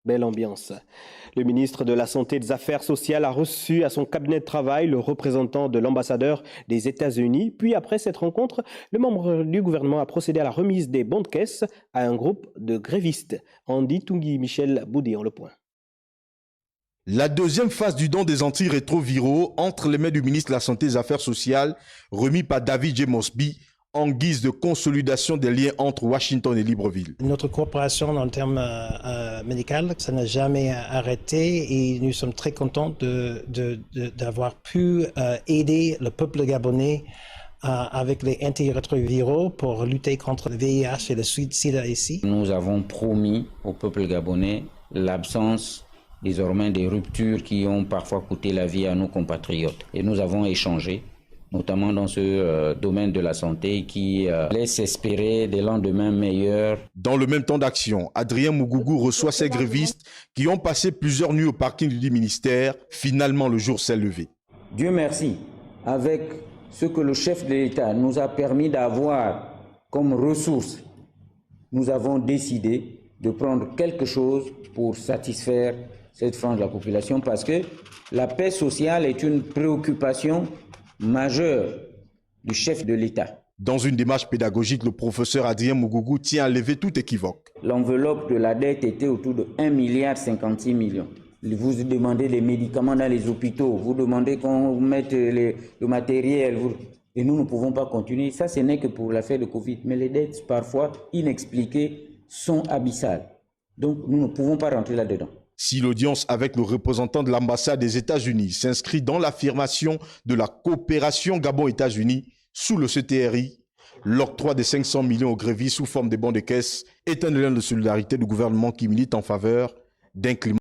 Belle ambiance. Le ministre de la Santé et des Affaires sociales a reçu à son cabinet de travail le représentant de l'ambassadeur des États-Unis. Puis, après cette rencontre, le membre du gouvernement a procédé à la remise des bons de caisse à un groupe de grévistes. Andy Tungui, Michel Boudi, en le point. La deuxième phase du don des antirétroviraux entre les mains du ministre de la Santé et des Affaires sociales, remis par David J. Mosby, en guise de consolidation des liens entre Washington et Libreville. Notre coopération en termes médicaux, ça n'a jamais arrêté et nous sommes très contents d'avoir pu aider le peuple gabonais avec les antirétroviraux pour lutter contre le VIH et le sida ici. Nous avons promis au peuple gabonais l'absence désormais des ruptures qui ont parfois coûté la vie à nos compatriotes. Et nous avons échangé, notamment dans ce domaine de la santé qui laisse espérer des lendemains meilleurs. Dans le même temps d'action, Adrien Mougougou reçoit ces grévistes qui ont passé plusieurs nuits au parking du ministère. Finalement, le jour s'est levé. Dieu merci, avec ce que le chef de l'État nous a permis d'avoir comme ressources, nous avons décidé de prendre quelque chose pour satisfaire cette frange de la population parce que la paix sociale est une préoccupation majeure du chef de l'État. Dans une démarche pédagogique, le professeur Adrien Mougougou tient à lever tout équivoque. L'enveloppe de la dette était autour de 1,56 milliard. Vous demandez des médicaments dans les hôpitaux, vous demandez qu'on mette le matériel. Et nous ne pouvons pas continuer. Ça, ce n'est que pour l'affaire de Covid. Mais les dettes, parfois inexpliquées, sont abyssales. Donc, nous ne pouvons pas rentrer là-dedans. Si l'audience avec le représentant de l'ambassade des États-Unis s'inscrit dans l'affirmation de la coopération Gabon-États-Unis sous le CTRI, l'octroi des 500 millions aux grévistes sous forme de bons de caisse est un élan de solidarité du gouvernement qui milite en faveur d'un climat